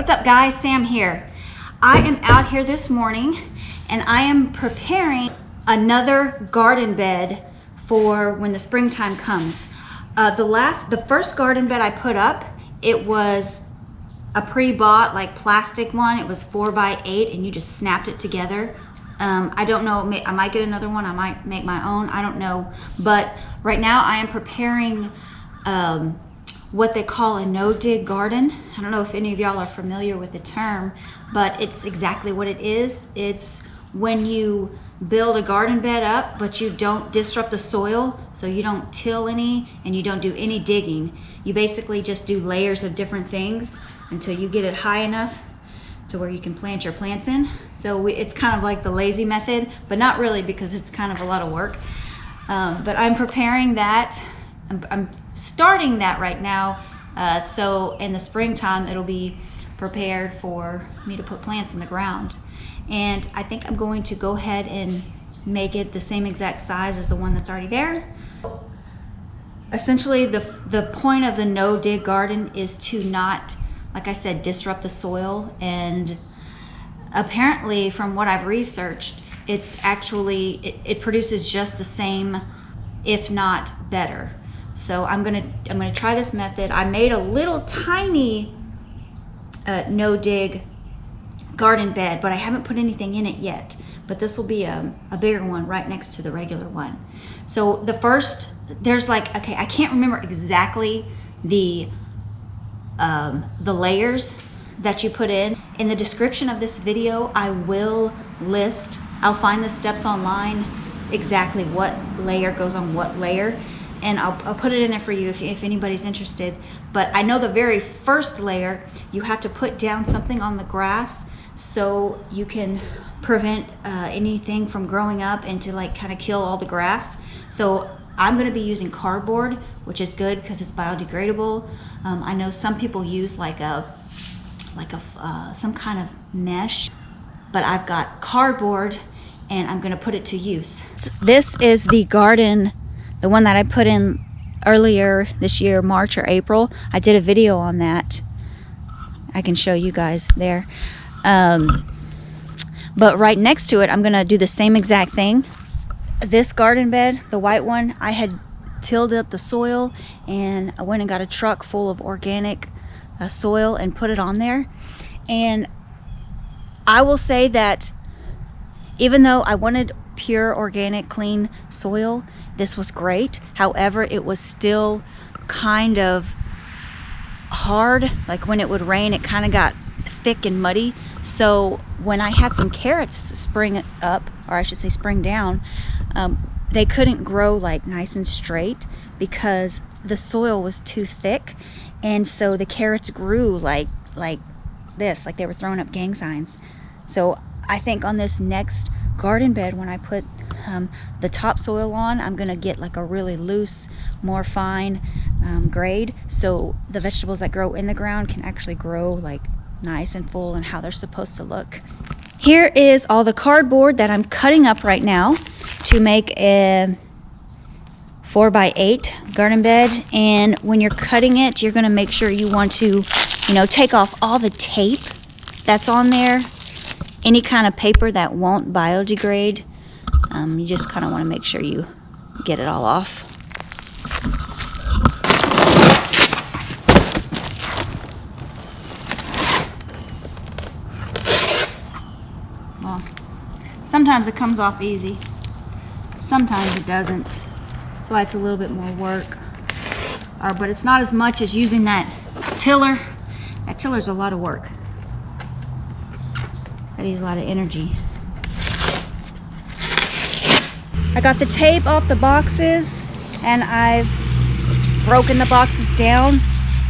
What's up guys, Sam here. I am out here this morning and I am preparing another garden bed for when the springtime comes. The first garden bed I put up, it was a pre-bought like plastic one. It was 4x8 and you just snapped it together. I don't know, I might get another one, I might make my own, I don't know. But right now I am preparing what they call a no-dig garden. I don't know if any of y'all are familiar with the term, but it's exactly what it is. It's when you build a garden bed up, but you don't disrupt the soil, so you don't till any and you don't do any digging. You basically just do layers of different things until you get it high enough to where you can plant your plants in. So it's kind of like the lazy method, but not really, because it's kind of a lot of work. But I'm preparing that. I'm starting that right now, so in the springtime it'll be prepared for me to put plants in the ground. And I think I'm going to go ahead and make it the same exact size as the one that's already there. Essentially the point of the no dig garden is to not, like I said, disrupt the soil. And apparently from what I've researched, it's actually it produces just the same, if not better. So I'm gonna try this method. I made a little tiny no dig garden bed, but I haven't put anything in it yet. But this will be a bigger one right next to the regular one. So the first, there's like, okay, I can't remember exactly the layers that you put in. In the description of this video, I will list, I'll find the steps online, exactly what layer goes on what layer. And I'll put it in there for you if anybody's interested. But I know the very first layer, you have to put down something on the grass so you can prevent anything from growing up and to like kind of kill all the grass. So I'm going to be using cardboard, which is good because it's biodegradable. I know some people use like some kind of mesh, but I've got cardboard and I'm going to put it to use. This is the garden, the one that I put in earlier this year, March or April. I did a video on that. I can show you guys there. But right next to it, I'm gonna do the same exact thing. This garden bed, the white one, I had tilled up the soil and I went and got a truck full of organic soil and put it on there. And I will say that even though I wanted pure organic clean soil, this was great. However, it was still kind of hard. Like when it would rain, it kind of got thick and muddy. So when I had some carrots spring up, or I should say spring down, they couldn't grow like nice and straight because the soil was too thick. And so the carrots grew like this, like they were throwing up gang signs. So I think on this next garden bed, when I put the topsoil on, I'm gonna get like a really loose, more fine grade, so the vegetables that grow in the ground can actually grow like nice and full and how they're supposed to look. Here is all the cardboard that I'm cutting up right now to make a 4x8 garden bed. And when you're cutting it, you're gonna make sure you want to, take off all the tape that's on there, any kind of paper that won't biodegrade. You just kind of want to make sure you get it all off. Well, sometimes it comes off easy, sometimes it doesn't. That's why it's a little bit more work. But it's not as much as using that tiller. That tiller's a lot of work. That needs a lot of energy. I got the tape off the boxes and I've broken the boxes down,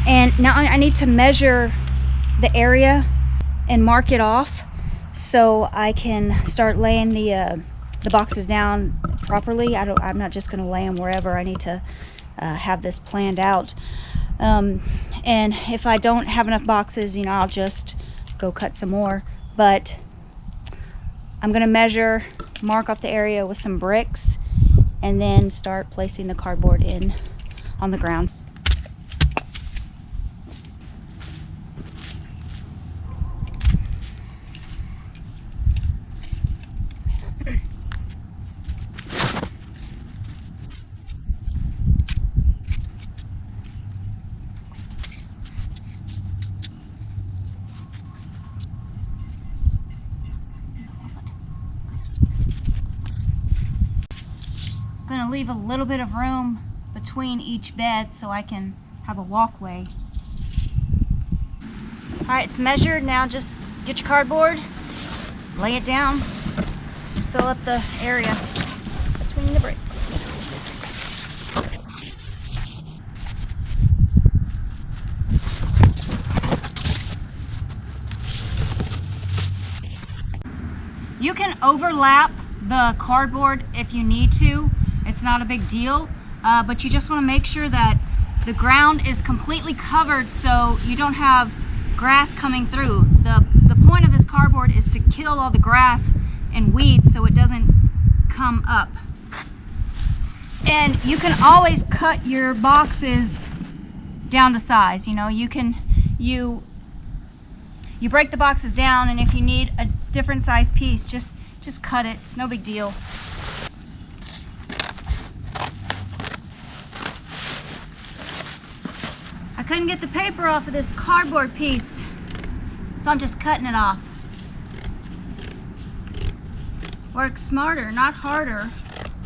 and now I need to measure the area and mark it off so I can start laying the boxes down properly. I'm not just going to lay them wherever. I need to have this planned out, and if I don't have enough boxes, I'll just go cut some more. But I'm going to measure, mark off the area with some bricks, and then start placing the cardboard in on the ground. to leave a little bit of room between each bed so I can have a walkway. All right, it's measured. Now just get your cardboard, lay it down, fill up the area between the bricks. You can overlap the cardboard if you need to. It's not a big deal, but you just want to make sure that the ground is completely covered so you don't have grass coming through. The point of this cardboard is to kill all the grass and weeds so it doesn't come up. And you can always cut your boxes down to size. You know, you break the boxes down, and if you need a different size piece, just cut it. It's no big deal. I couldn't get the paper off of this cardboard piece, so I'm just cutting it off. Work smarter, not harder,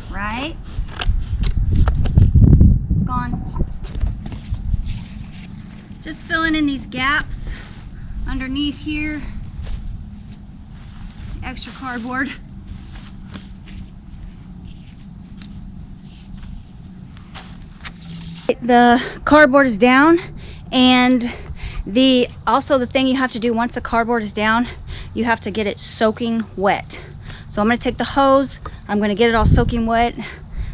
right? Gone. Just filling in these gaps underneath here. Extra cardboard. The cardboard is down, and also the thing you have to do once the cardboard is down, you have to get it soaking wet. So I'm going to take the hose, I'm going to get it all soaking wet.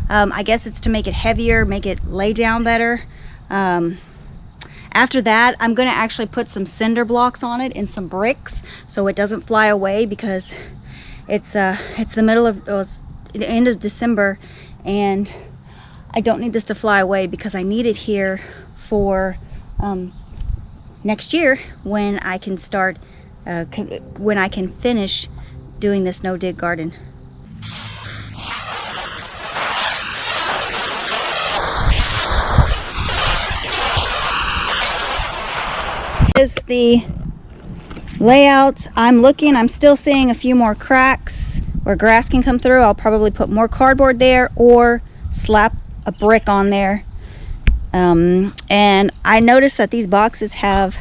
I guess it's to make it heavier, make it lay down better. After that, I'm going to actually put some cinder blocks on it and some bricks so it doesn't fly away, because it's the middle of it's the end of December, and I don't need this to fly away because I need it here for next year when I can start when I can finish doing this no-dig garden. Is the layout. I'm still seeing a few more cracks where grass can come through. I'll probably put more cardboard there or slap a brick on there. And I noticed that these boxes have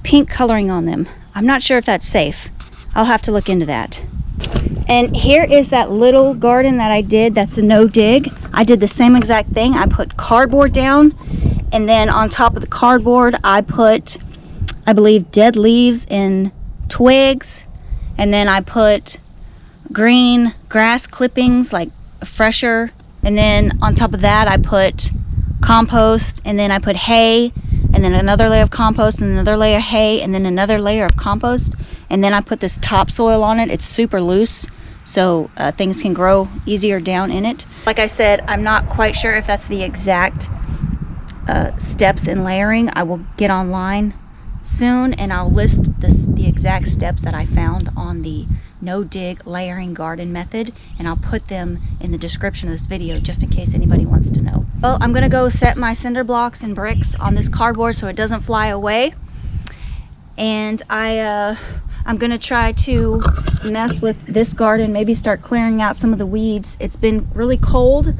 pink coloring on them. I'm not sure if that's safe. I'll have to look into that. And here is that little garden that I did that's a no dig. I did the same exact thing. I put cardboard down, and then on top of the cardboard I put, I believe, dead leaves and twigs, and then I put green grass clippings, like fresher, and then on top of that I put compost, and then I put hay, and then another layer of compost, and another layer of hay, and then another layer of compost, and then I put this topsoil on it. It's super loose, so things can grow easier down in it. Like I said, I'm not quite sure if that's the exact steps in layering. I will get online soon and I'll list the exact steps that I found on the no dig layering garden method, and I'll put them in the description of this video just in case anybody wants to know. Well, I'm gonna go set my cinder blocks and bricks on this cardboard so it doesn't fly away, and I'm gonna try to mess with this garden, maybe start clearing out some of the weeds. It's been really cold.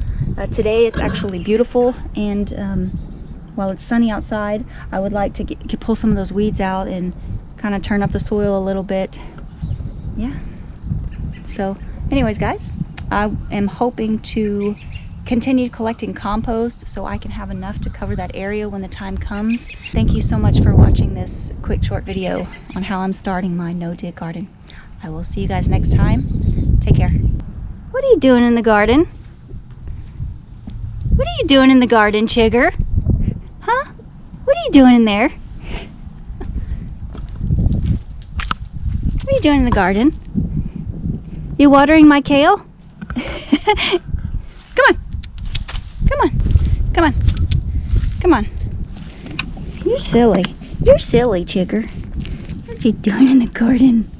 Today it's actually beautiful, and while it's sunny outside, I would like to pull some of those weeds out and kind of turn up the soil a little bit. Yeah. So anyways, guys, I am hoping to continue collecting compost so I can have enough to cover that area when the time comes. Thank you so much for watching this quick short video on how I'm starting my no-dig garden. I will see you guys next time. Take care. What are you doing in the garden? What are you doing in the garden, Chigger? Huh? What are you doing in there? What are you doing in the garden? You watering my kale? Come on. Come on. Come on. Come on. You're silly. You're silly, Chigger. What are you doing in the garden?